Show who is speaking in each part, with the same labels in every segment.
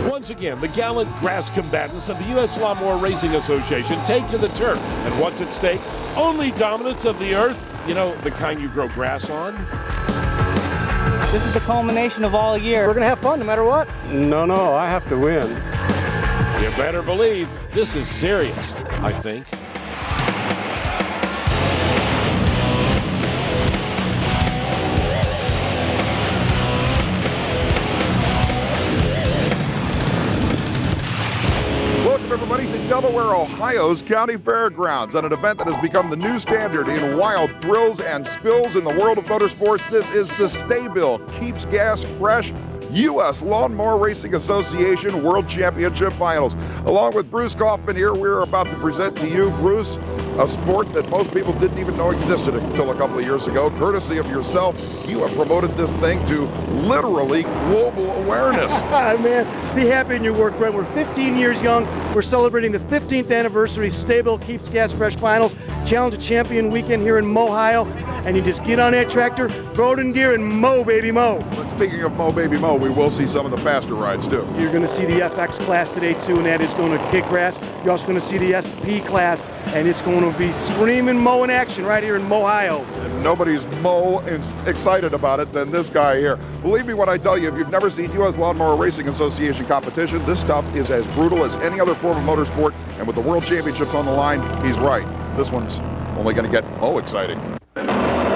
Speaker 1: Once again, the gallant grass combatants of the U.S. Lawnmower Racing Association take to the turf. And what's at stake? Only dominance of the earth. You know, the kind you grow grass on.
Speaker 2: This is the culmination of all year.
Speaker 3: We're going to have fun no matter what.
Speaker 4: No, I have to win.
Speaker 1: You better believe this is serious, I think.
Speaker 5: Welcome everybody to Delaware, Ohio's County Fairgrounds, on an event that has become the new standard in wild thrills and spills in the world of motorsports. This is the sta-bil Keeps Gas Fresh U.S. Lawnmower Racing Association World Championship Finals. Along with Bruce Kaufman here, we're about to present to you, Bruce, a sport that most people didn't even know existed until a couple of years ago. Courtesy of yourself, you have promoted this thing to literally global awareness.
Speaker 3: Man, be happy in your work, Brent. We're 15 years young. We're celebrating the 15th anniversary sta-bil Keeps Gas Fresh Finals Challenge of Champion weekend here in Ohio. And you just get on that tractor, throw it in gear, and mow, baby, mow.
Speaker 5: But speaking of mow, baby, mow, we will see some of the faster rides, too.
Speaker 3: You're going to see the FX class today, too, and that is going to kick grass. You're also going to see the SP class, and it's going to be screaming mow in action right here in Ohio.
Speaker 5: And nobody's excited about it than this guy here. Believe me when I tell you, if you've never seen U.S. Lawnmower Racing Association competition, this stuff is as brutal as any other form of motorsport, and with the World Championships on the line, he's right. This one's only going to get exciting.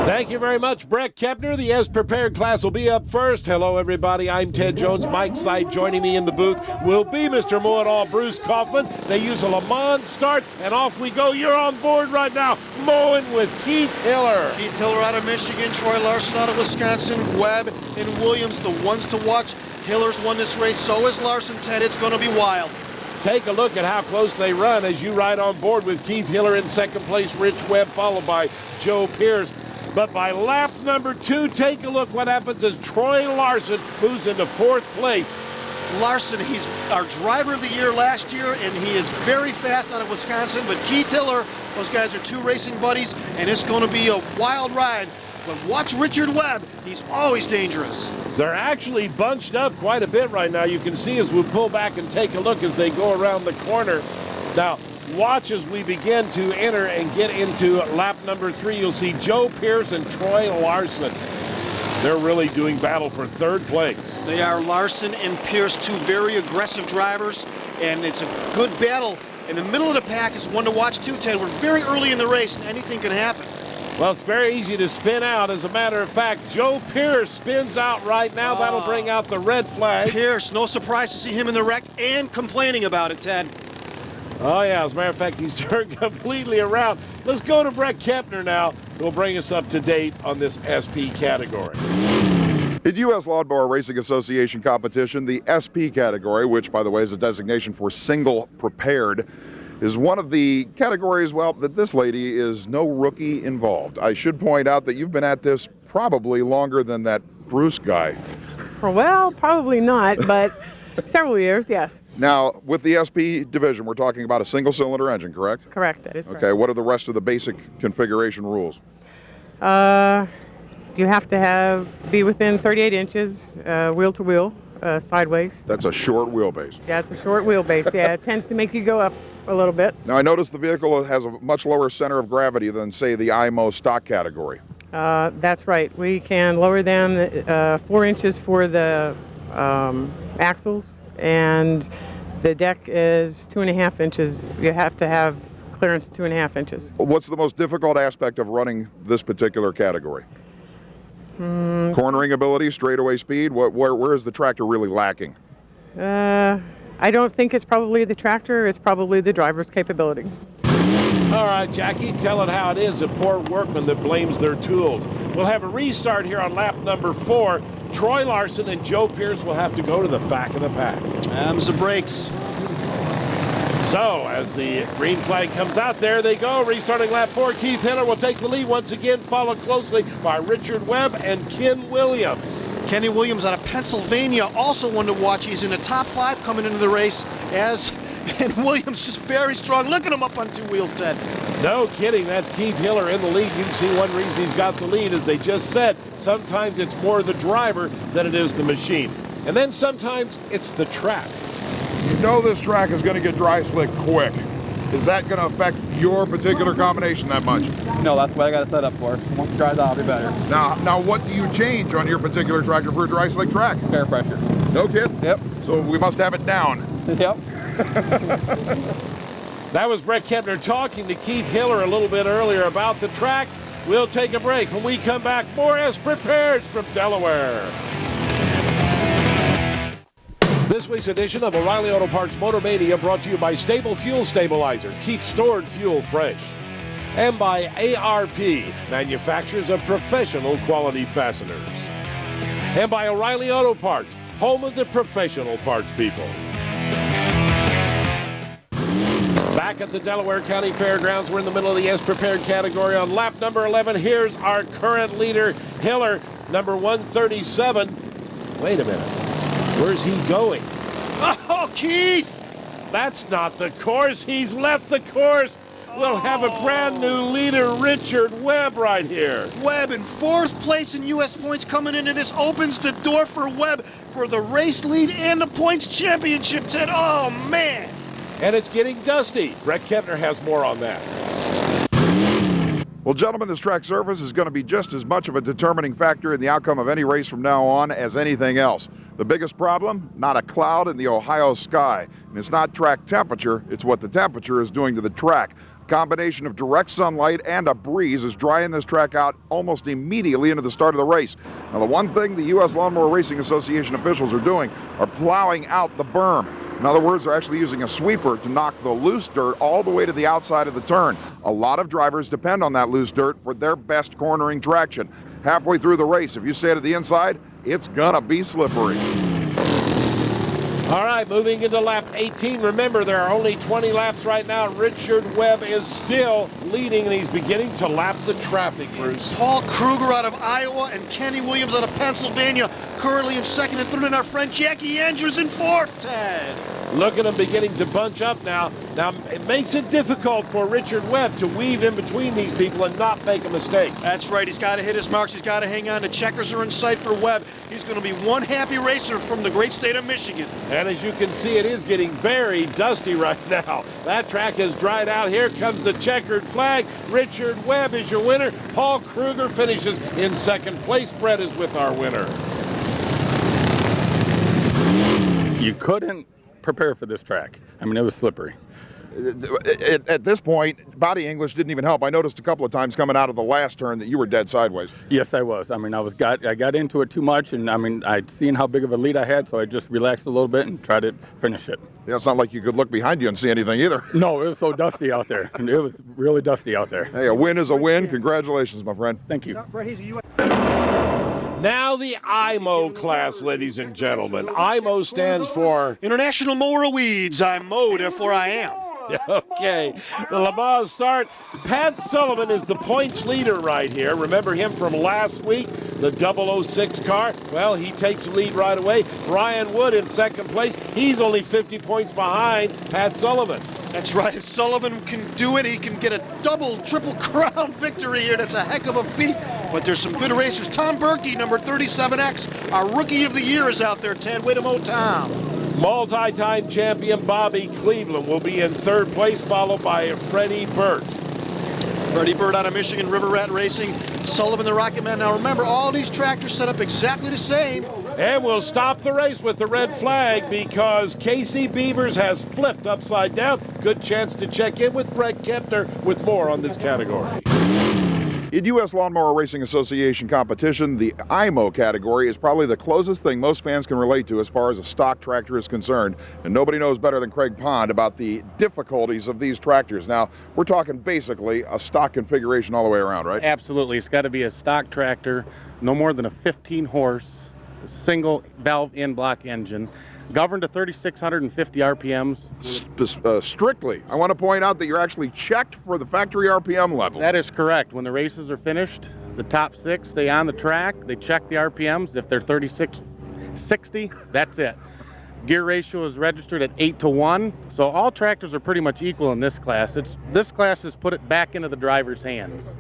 Speaker 1: Thank you very much, Brett Kepner. The As Prepared class will be up first. Hello, everybody. I'm Ted Jones. Mike Seid joining me in the booth will be Mr. Mow-It-All, Bruce Kaufman. They use a Le Mans start, and off we go. You're on board right now, mowing with Keith Hiller.
Speaker 6: Keith Hiller out of Michigan, Troy Larson out of Wisconsin, Webb and Williams, the ones to watch. Hiller's won this race, so is Larson. Ted, it's going to be wild.
Speaker 1: Take a look at how close they run as you ride on board with Keith Hiller in second place, Rich Webb followed by Joe Pierce. But by lap number 2, take a look what happens as Troy Larson moves into 4th place.
Speaker 6: Larson, he's our driver of the year last year, and he is very fast out of Wisconsin. But Keith Hiller, those guys are 2 racing buddies, and it's going to be a wild ride. But watch Richard Webb. He's always dangerous.
Speaker 1: They're actually bunched up quite a bit right now. You can see as we pull back and take a look as they go around the corner. Now, watch as we begin to enter and get into lap number 3. You'll see Joe Pierce and Troy Larson. They're really doing battle for 3rd place.
Speaker 6: They are. Larson and Pierce, 2 very aggressive drivers, and it's a good battle. In the middle of the pack is one to watch too, Ted. We're very early in the race, and anything can happen.
Speaker 1: Well, it's very easy to spin out. As a matter of fact, Joe Pierce spins out right now. That'll bring out the red flag.
Speaker 6: Pierce, no surprise to see him in the wreck and complaining about it, Ted.
Speaker 1: Oh, yeah, as a matter of fact, he's turned completely around. Let's go to Brett Kepner now, who'll bring us up to date on this SP category.
Speaker 5: In U.S. Lawnmower Racing Association competition, the SP category, which, by the way, is a designation for single prepared, is one of the categories, well, that this lady is no rookie involved. I should point out that you've been at this probably longer than that Bruce guy.
Speaker 7: Well, probably not, but several years, yes.
Speaker 5: Now, with the SP division, we're talking about a single-cylinder engine, correct?
Speaker 7: Correct, that is correct.
Speaker 5: Okay, what are the rest of the basic configuration rules?
Speaker 7: You have to be within 38 inches, wheel-to-wheel, sideways.
Speaker 5: That's a short wheelbase.
Speaker 7: Yeah, it's a short wheelbase, yeah. It tends to make you go up a little bit.
Speaker 5: Now, I noticed the vehicle has a much lower center of gravity than, say, the IMO stock category.
Speaker 7: That's right. We can lower them 4 inches for the axles, and the deck is 2.5 inches. You have to have clearance 2.5 inches.
Speaker 5: What's the most difficult aspect of running this particular category? Cornering ability, straightaway speed? Where is the tractor really lacking?
Speaker 7: I don't think it's probably the tractor. It's probably the driver's capability.
Speaker 1: All right, Jackie, tell it how it is. A poor workman that blames their tools. We'll have a restart here on lap number 4. Troy Larson and Joe Pierce will have to go to the back of the pack.
Speaker 6: Them's the brakes.
Speaker 1: So, as the green flag comes out, there they go. Restarting lap 4. Keith Hiller will take the lead once again, followed closely by Richard Webb and Ken Williams.
Speaker 6: Kenny Williams out of Pennsylvania, also one to watch. He's in the top 5 coming into the race, and Williams just very strong. Look at him up on 2 wheels, Ted.
Speaker 1: No kidding, that's Keith Hiller in the lead. You can see one reason he's got the lead, as they just said, sometimes it's more the driver than it is the machine. And then sometimes it's the track.
Speaker 5: You know this track is going to get dry slick quick. Is that going to affect your particular combination that much?
Speaker 4: No, that's what I got to set up for. Once it dries out, it'll be better.
Speaker 5: Now, what do you change on your particular tractor for a dry slick track?
Speaker 4: Air pressure.
Speaker 5: No kid?
Speaker 4: Yep.
Speaker 5: So we must have it down.
Speaker 4: Yep.
Speaker 1: That was Brett Kepner talking to Keith Hiller a little bit earlier about the track. We'll take a break. When we come back, more as prepared from Delaware. This week's edition of O'Reilly Auto Parts Motor Mania brought to you by Stable Fuel Stabilizer. Keep stored fuel fresh. And by ARP, manufacturers of professional quality fasteners. And by O'Reilly Auto Parts, home of the professional parts people. Back at the Delaware County Fairgrounds, we're in the middle of the As Prepared category on lap number 11. Here's our current leader, Hiller, number 137. Wait a minute. Where's he going?
Speaker 6: Oh, Keith!
Speaker 1: That's not the course. He's left the course. We'll have a brand new leader, Richard Webb, right here.
Speaker 6: Webb in 4th place in U.S. points coming into this opens the door for Webb for the race lead and the points championship, Ted. Oh, man.
Speaker 1: And it's getting dusty. Brett Kepner has more on that.
Speaker 5: Well, gentlemen, this track surface is going to be just as much of a determining factor in the outcome of any race from now on as anything else. The biggest problem? Not a cloud in the Ohio sky. And it's not track temperature, it's what the temperature is doing to the track. A combination of direct sunlight and a breeze is drying this track out almost immediately into the start of the race. Now, the one thing the U.S. Lawnmower Racing Association officials are doing are plowing out the berm. In other words, they're actually using a sweeper to knock the loose dirt all the way to the outside of the turn. A lot of drivers depend on that loose dirt for their best cornering traction. Halfway through the race, if you stay to the inside, it's gonna be slippery.
Speaker 1: All right, moving into lap 18. Remember, there are only 20 laps right now. Richard Webb is still leading, and he's beginning to lap the traffic, Bruce.
Speaker 6: Paul Kruger out of Iowa and Kenny Williams out of Pennsylvania currently in 2nd and 3rd, and our friend Jackie Andrews in 4th, Ted.
Speaker 1: Look at them beginning to bunch up now. Now, it makes it difficult for Richard Webb to weave in between these people and not make a mistake.
Speaker 6: That's right. He's got to hit his marks. He's got to hang on. The checkers are in sight for Webb. He's going to be one happy racer from the great state of Michigan.
Speaker 1: And as you can see, it is getting very dusty right now. That track has dried out. Here comes the checkered flag. Richard Webb is your winner. Paul Kruger finishes in 2nd place. Brett is with our winner.
Speaker 4: You couldn't prepare for this track. I mean, it was slippery.
Speaker 5: At this point, body English didn't even help. I noticed a couple of times coming out of the last turn that you were dead sideways.
Speaker 4: Yes, I was. I mean, I got into it too much, and I mean, I'd seen how big of a lead I had, so I just relaxed a little bit and tried to finish it.
Speaker 5: Yeah, it's not like you could look behind you and see anything either.
Speaker 4: No, it was so dusty out there. And it was really dusty out there.
Speaker 5: Hey, a win is a win. Congratulations, my friend.
Speaker 4: Thank you.
Speaker 1: Now the IMO class, ladies and gentlemen. IMO stands for
Speaker 6: International Mower of Weeds. I'm mowed, therefore I am.
Speaker 1: Okay, the Le Mans start. Pat Sullivan is the points leader right here. Remember him from last week, the 006 car? Well, he takes the lead right away. Brian Wood in 2nd place. He's only 50 points behind Pat Sullivan.
Speaker 6: That's right. If Sullivan can do it, he can get a double, triple crown victory here. That's a heck of a feat. But there's some good racers. Tom Berkey, number 37X, our Rookie of the Year, is out there, Ted. Way to mow, Tom.
Speaker 1: Multi-time champion Bobby Cleveland will be in 3rd place, followed by Freddie Burt.
Speaker 6: Freddie Burt out of Michigan, River Rat Racing, Sullivan the Rocket Man. Now remember, all these tractors set up exactly the same.
Speaker 1: And we'll stop the race with the red flag because Casey Beavers has flipped upside down. Good chance to check in with Brett Kepner with more on this category.
Speaker 5: In U.S. Lawnmower Racing Association competition, the IMO category is probably the closest thing most fans can relate to as far as a stock tractor is concerned. And nobody knows better than Craig Pond about the difficulties of these tractors. Now, we're talking basically a stock configuration all the way around, right?
Speaker 8: Absolutely. It's got to be a stock tractor, no more than a 15-horse, single valve in-block engine, governed to 3,650 RPMs.
Speaker 5: Strictly. I want to point out that you're actually checked for the factory RPM level.
Speaker 8: That is correct. When the races are finished, the top 6 stay on the track. They check the RPMs. If they're 3,660, that's it. Gear ratio is registered at 8-to-1, so all tractors are pretty much equal in this class. This class has put it back into the driver's hands.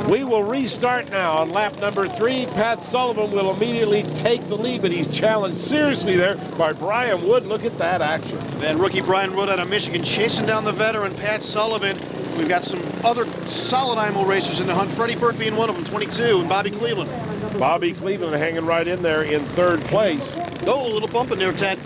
Speaker 1: We will restart now on lap number 3. Pat Sullivan will immediately take the lead, but he's challenged seriously there by Brian Wood. Look at that action.
Speaker 6: And rookie Brian Wood out of Michigan chasing down the veteran Pat Sullivan. We've got some other solid IMO racers in the hunt. Freddie Bird being one of them, 22, and Bobby Cleveland.
Speaker 1: Bobby Cleveland hanging right in there in 3rd place.
Speaker 6: Oh, a little bump in there, Ted.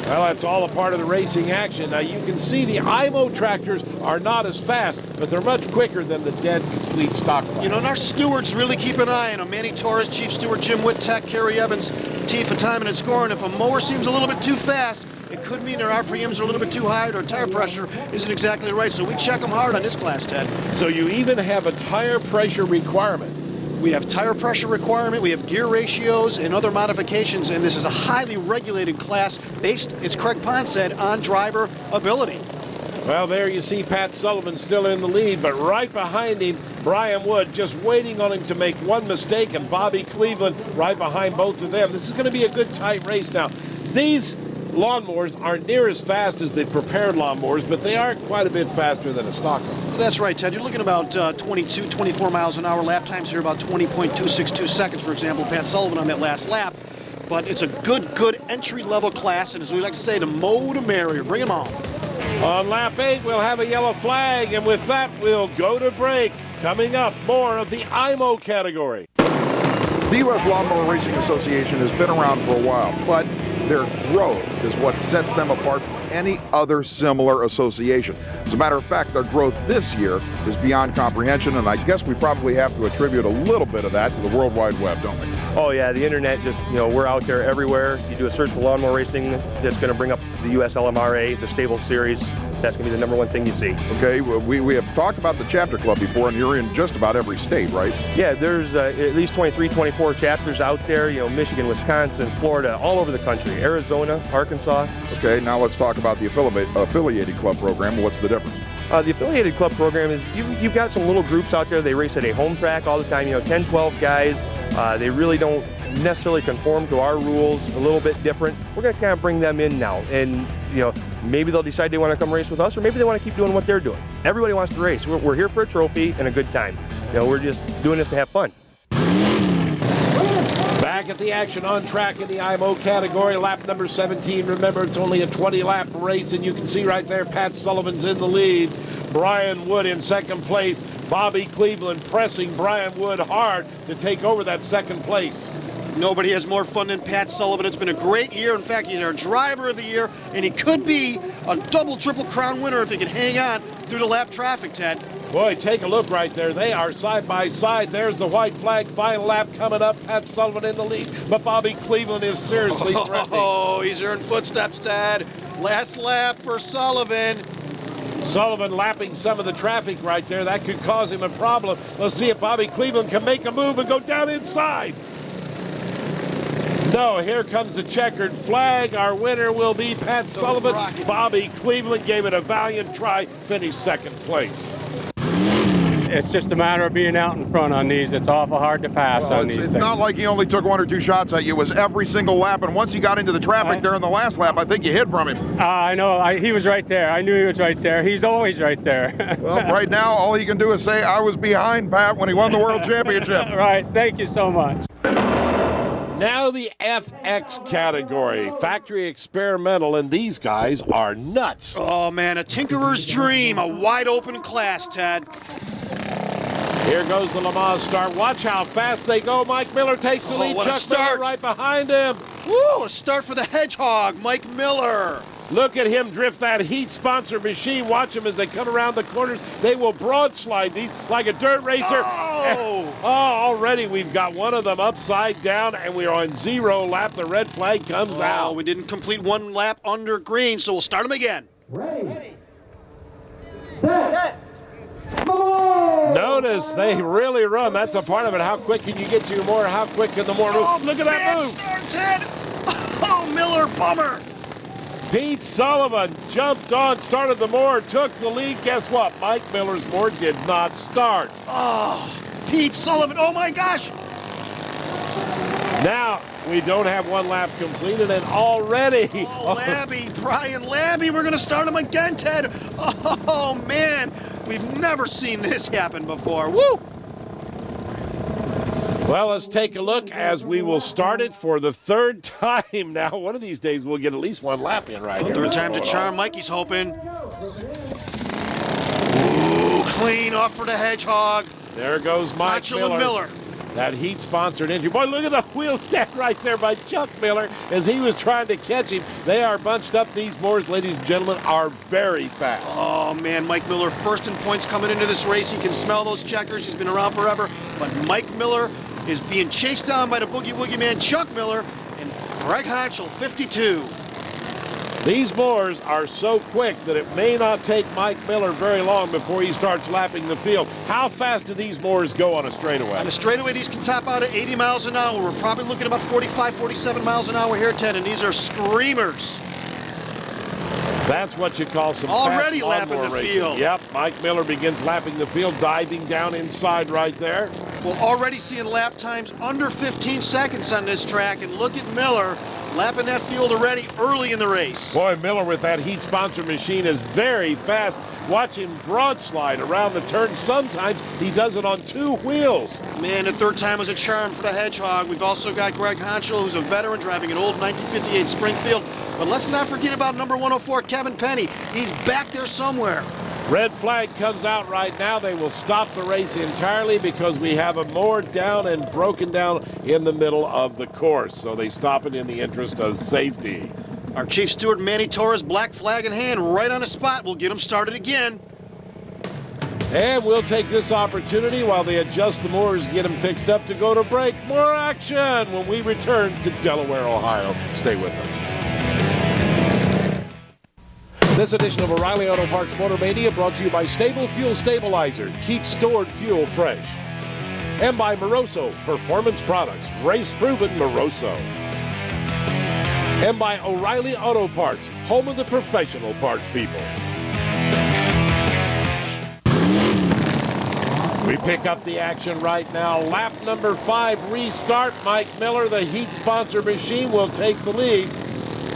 Speaker 1: Well, that's all a part of the racing action. Now, you can see the IMO tractors are not as fast, but they're much quicker than the dead complete stock class.
Speaker 6: You know, and our stewards really keep an eye on them. Manny Torres, Chief Steward Jim Whittack, Kerry Evans, T for timing and scoring. If a mower seems a little bit too fast, it could mean their RPMs are a little bit too high or their tire pressure isn't exactly right. So we check them hard on this class, Ted.
Speaker 1: So you even have a tire pressure requirement.
Speaker 6: We have tire pressure requirement, we have gear ratios and other modifications, and this is a highly regulated class based, as Craig Pond said, on driver ability.
Speaker 1: Well, there you see Pat Sullivan still in the lead, but right behind him, Brian Wood just waiting on him to make one mistake, and Bobby Cleveland right behind both of them. This is going to be a good tight race now. These lawnmowers aren't near as fast as the prepared lawnmowers, but they are quite a bit faster than a stock one.
Speaker 6: That's right, Ted. You're looking about 22, 24 miles an hour. Lap times here about 20.262 seconds, for example, Pat Sullivan on that last lap. But it's a good entry-level class, and as we like to say, the more the merrier. Bring them on.
Speaker 1: On lap 8, we'll have a yellow flag, and with that, we'll go to break. Coming up, more of the IMO category.
Speaker 5: The U.S. Lawnmower Racing Association has been around for a while, but their growth is what sets them apart from any other similar association. As a matter of fact, their growth this year is beyond comprehension, and I guess we probably have to attribute a little bit of that to the World Wide Web, don't we?
Speaker 9: Oh yeah, the internet just, we're out there everywhere. You do a search for lawnmower racing, that's going to bring up the USLMRA, the sta-bil series. That's going to be the #1 thing you see.
Speaker 5: Okay, we have talked about the chapter club before, and you're in just about every state, right?
Speaker 9: Yeah, there's at least 23, 24 chapters out there, Michigan, Wisconsin, Florida, all over the country, Arizona, Arkansas.
Speaker 5: Okay, now let's talk about the affiliated club program. What's the difference?
Speaker 9: The affiliated club program is you've got some little groups out there. They race at a home track all the time, 10, 12 guys. They really don't necessarily conform to our rules, a little bit different. We're going to kind of bring them in now, and maybe they'll decide they want to come race with us, or maybe they want to keep doing what they're doing. Everybody wants to race. We're here for a trophy and a good time. We're just doing this to have fun.
Speaker 1: Back at the action on track in the IMO category, lap number 17. Remember, it's only a 20-lap race, and you can see right there Pat Sullivan's in the lead. Brian Wood in 2nd place. Bobby Cleveland pressing Brian Wood hard to take over that 2nd place.
Speaker 6: Nobody has more fun than Pat Sullivan. It's been a great year. In fact, he's our driver of the year, and he could be a double, triple crown winner if he can hang on through the lap traffic, Ted.
Speaker 1: Boy, take a look right there. They are side by side. There's the white flag. Final lap coming up. Pat Sullivan in the lead, but Bobby Cleveland is seriously threatening.
Speaker 6: Oh, he's hearing footsteps, Ted. Last lap for Sullivan.
Speaker 1: Sullivan lapping some of the traffic right there. That could cause him a problem. Let's see if Bobby Cleveland can make a move and go down inside. No, here comes the checkered flag. Our winner will be Pat Sullivan. Bobby Cleveland gave it a valiant try, finished 2nd place.
Speaker 10: It's just a matter of being out in front on these. It's awful hard to pass on these
Speaker 5: It's
Speaker 10: things.
Speaker 5: not like he only took 1 or 2 shots at you. It was every single lap, and once he got into the traffic there in the last lap, I think you hid from him.
Speaker 10: I know. He was right there. I knew he was right there. He's always right there.
Speaker 5: Well, right now, all he can do is say, I was behind Pat when he won the World Championship.
Speaker 10: Right. Thank you so much.
Speaker 1: Now the FX category, factory experimental, and these guys are nuts.
Speaker 6: Oh, man, a tinkerer's dream, a wide open class, Ted.
Speaker 1: Here goes the Le Mans start. Watch how fast they go. Mike Miller takes the lead.
Speaker 6: What a
Speaker 1: Chuck
Speaker 6: start.
Speaker 1: Miller right behind him.
Speaker 6: Woo, a start for the Hedgehog, Mike Miller.
Speaker 1: Look at him drift that heat sponsor machine. Watch them as they come around the corners. They will broad slide these like a dirt racer.
Speaker 6: Oh!
Speaker 1: Already we've got one of them upside down, and we're on 0 lap. The red flag comes out.
Speaker 6: We didn't complete 1 lap under green, so we'll start them again.
Speaker 11: Ready. Set. Come on!
Speaker 1: Notice they really run. That's a part of it. How quick can you get to your motor? How quick can the motor move? Look at that move.
Speaker 6: Start, Ted. Oh, Miller, bummer.
Speaker 1: Pete Sullivan jumped on, started the mower, took the lead. Guess what? Mike Miller's mower did not start.
Speaker 6: Oh, Pete Sullivan. Oh, my gosh.
Speaker 1: Now, we don't have one lap completed, and already...
Speaker 6: Oh, Labby, Brian Labby, we're going to start him again, Ted. Oh, man, we've never seen this happen before. Woo!
Speaker 1: Well, let's take a look as we will start it for the third time. Now, one of these days, we'll get at least one lap in right here.
Speaker 6: Third time's a charm, Mikey's hoping. Ooh, clean off for the Hedgehog.
Speaker 1: There goes Mike Miller. That heat-sponsored injury. Boy, look at the wheel stand right there by Chuck Miller as he was trying to catch him. They are bunched up. These mowers, ladies and gentlemen, are very fast.
Speaker 6: Oh, man, Mike Miller first in points coming into this race. He can smell those checkers. He's been around forever. But Mike Miller is being chased down by the Boogie Woogie Man, Chuck Miller, and Greg Honchel, 52.
Speaker 1: These mowers are so quick that it may not take Mike Miller very long before he starts lapping the field. How fast do these mowers go on a straightaway?
Speaker 6: On a straightaway, these can top out at 80 miles an hour. We're probably looking at about 45, 47 miles an hour here, Ted, and these are screamers.
Speaker 1: That's what you call some
Speaker 6: already
Speaker 1: fast
Speaker 6: lapping the
Speaker 1: racing.
Speaker 6: field.
Speaker 1: Yep, Mike Miller begins lapping the field, diving down inside right there.
Speaker 6: We're already seeing lap times under 15 seconds on this track, and look at Miller lapping that field already early in the race.
Speaker 1: Boy, Miller with that heat-sponsored machine is very fast. Watch him broadslide around the turn. Sometimes he does it on two wheels.
Speaker 6: Man, the third time was a charm for the Hedgehog. We've also got Greg Honchel, who's a veteran, driving an old 1958 Springfield. But let's not forget about number 104, Kevin Penny. He's back there somewhere.
Speaker 1: Red flag comes out right now. They will stop the race entirely because we have a mower down and broken down in the middle of the course. So they stop it in the interest of safety.
Speaker 6: Our Chief Steward, Manny Torres, black flag in hand, right on the spot. We'll get him started again.
Speaker 1: And we'll take this opportunity while they adjust the mowers, get them fixed up to go to break. More action when we return to Delaware, Ohio. Stay with us. This edition of O'Reilly Auto Parts Motor Mania brought to you by Sta-bil Fuel Stabilizer. Keep stored fuel fresh. And by Moroso Performance Products. Race-proven Moroso. And by O'Reilly Auto Parts, home of the professional parts people. We pick up the action right now. Lap number 5 restart. Mike Miller, the heat sponsor machine, will take the lead.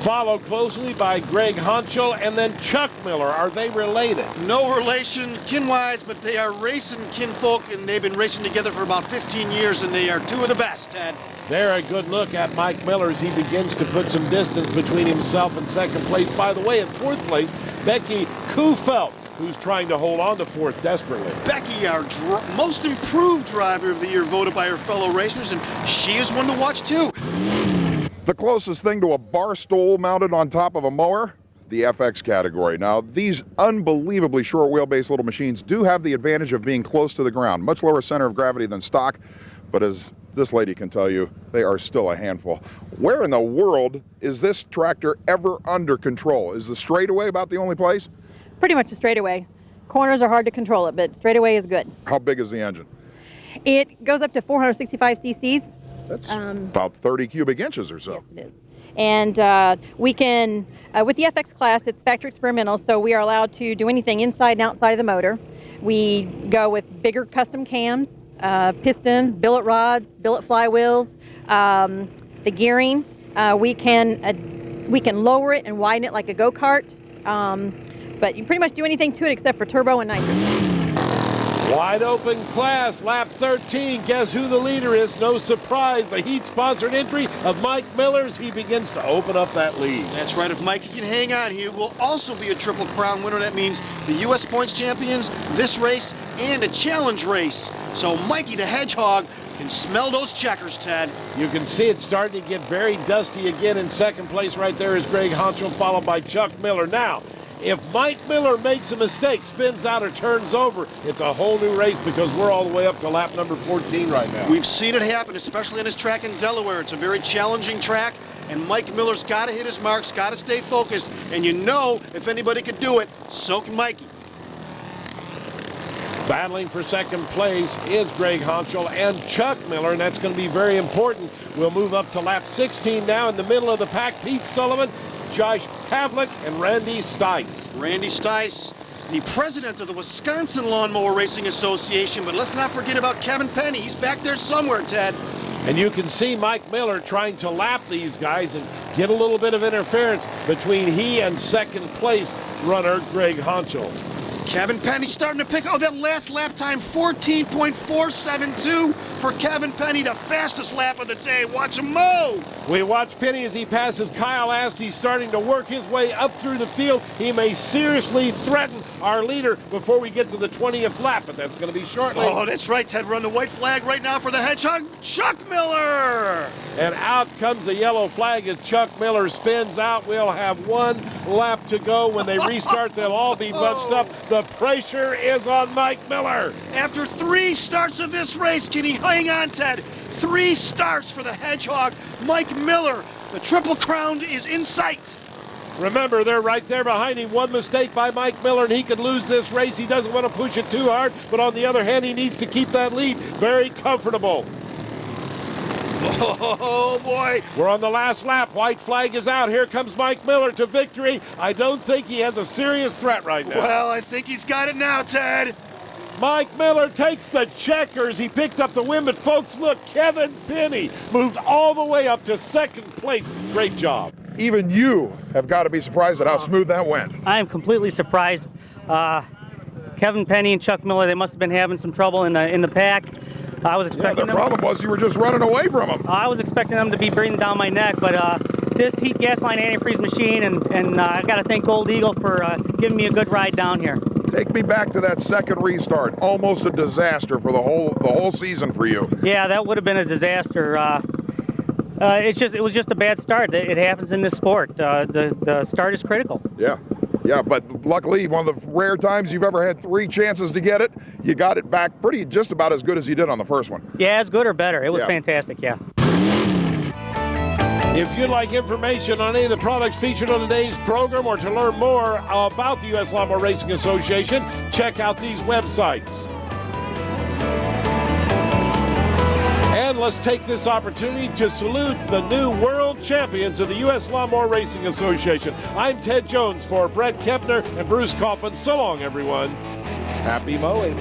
Speaker 1: Followed closely by Greg Honchel and then Chuck Miller. Are they related?
Speaker 6: No relation kin-wise, but they are racing kinfolk, and they've been racing together for about 15 years, and they are two of the best, Ted.
Speaker 1: There, a good look at Mike Miller as he begins to put some distance between himself and second place. By the way, in fourth place, Becky Kufelt, who's trying to hold on to fourth desperately.
Speaker 6: Becky, our most improved driver of the year, voted by her fellow racers, and she is one to watch too.
Speaker 5: The closest thing to a bar stool mounted on top of a mower, the FX category. Now, these unbelievably short wheelbase little machines do have the advantage of being close to the ground, much lower center of gravity than stock, but as this lady can tell you, they are still a handful. Where in the world is this tractor ever under control? Is the straightaway about the only place?
Speaker 12: Pretty much a straightaway. Corners are hard to control it, but straightaway is good.
Speaker 5: How big is the engine?
Speaker 12: It goes up to 465 cc's.
Speaker 5: That's about 30 cubic inches or so.
Speaker 12: Yes, it is. And we can, with the FX class, it's factory experimental, so we are allowed to do anything inside and outside of the motor. We go with bigger custom cams, pistons, billet rods, billet flywheels, the gearing. We can lower it and widen it like a go-kart, but you pretty much do anything to it except for turbo and nitrous.
Speaker 1: Wide open class, lap 13. Guess who the leader is? No surprise, the heat-sponsored entry of Mike Miller as he begins to open up that lead.
Speaker 6: That's right. If Mikey can hang on, he will also be a Triple Crown winner. That means the U.S. Points Champions, this race, and a challenge race. So Mikey the Hedgehog can smell those checkers, Ted.
Speaker 1: You can see it starting to get very dusty again. In second place right there is Greg Honchel, followed by Chuck Miller. Now, if Mike Miller makes a mistake, spins out or turns over, it's a whole new race because we're all the way up to lap number 14 right now.
Speaker 6: We've seen it happen, especially on this track in Delaware. It's a very challenging track, and Mike Miller's got to hit his marks, got to stay focused, and you know if anybody could do it, so can Mikey.
Speaker 1: Battling for second place is Greg Honchel and Chuck Miller, and that's going to be very important. We'll move up to lap 16 now in the middle of the pack. Pete Sullivan, Josh Havlick, and Randy Stice.
Speaker 6: Randy Stice, the president of the Wisconsin Lawnmower Racing Association, but let's not forget about Kevin Penny. He's back there somewhere, Ted.
Speaker 1: And you can see Mike Miller trying to lap these guys and get a little bit of interference between he and second place runner Greg Honchel.
Speaker 6: Kevin Penny starting to pick. Oh, that last lap time, 14.472 for Kevin Penny, the fastest lap of the day. Watch him mow.
Speaker 1: We watch Penny as he passes Kyle Ast. He's starting to work his way up through the field. He may seriously threaten our leader before we get to the 20th lap, but that's going to be shortly.
Speaker 6: Oh, that's right, Ted. Run the white flag right now for the Hedgehog, Chuck Miller.
Speaker 1: And out comes the yellow flag as Chuck Miller spins out. We'll have one lap to go. When they restart, they'll all be bunched up. The pressure is on Mike Miller.
Speaker 6: After 3 starts of this race, can he hang on, Ted? 3 starts for the Hedgehog, Mike Miller. The Triple Crown is in sight.
Speaker 1: Remember, they're right there behind him. One mistake by Mike Miller, and he could lose this race. He doesn't want to push it too hard, but on the other hand, he needs to keep that lead very comfortable.
Speaker 6: Oh, boy.
Speaker 1: We're on the last lap. White flag is out. Here comes Mike Miller to victory. I don't think he has a serious threat right now.
Speaker 6: Well, I think he's got it now, Ted.
Speaker 1: Mike Miller takes the checkers. He picked up the win, but folks, look, Kevin Penny moved all the way up to second place. Great job.
Speaker 5: Even you have got to be surprised at how smooth that went.
Speaker 2: I am completely surprised. Kevin Penny and Chuck Miller, they must have been having some trouble in the pack. I was expecting
Speaker 5: the problem was you were just running away from them.
Speaker 2: I was expecting them to be breathing down my neck, but this heat gas line antifreeze machine, and I got to thank Gold Eagle for giving me a good ride down here.
Speaker 5: Take me back to that second restart. Almost a disaster for the whole season for you.
Speaker 2: Yeah, that would have been a disaster. It was just a bad start. It happens in this sport. The start is critical.
Speaker 5: Yeah, but luckily, one of the rare times you've ever had 3 chances to get it, you got it back just about as good as you did on the first one.
Speaker 2: Yeah, as good or better. It was fantastic, yeah.
Speaker 1: If you'd like information on any of the products featured on today's program or to learn more about the U.S. Lawnmower Racing Association, check out these websites. And let's take this opportunity to salute the new world champions of the U.S. Lawnmower Racing Association. I'm Ted Jones for Brett Kempner and Bruce Kaufman. So long, everyone. Happy mowing.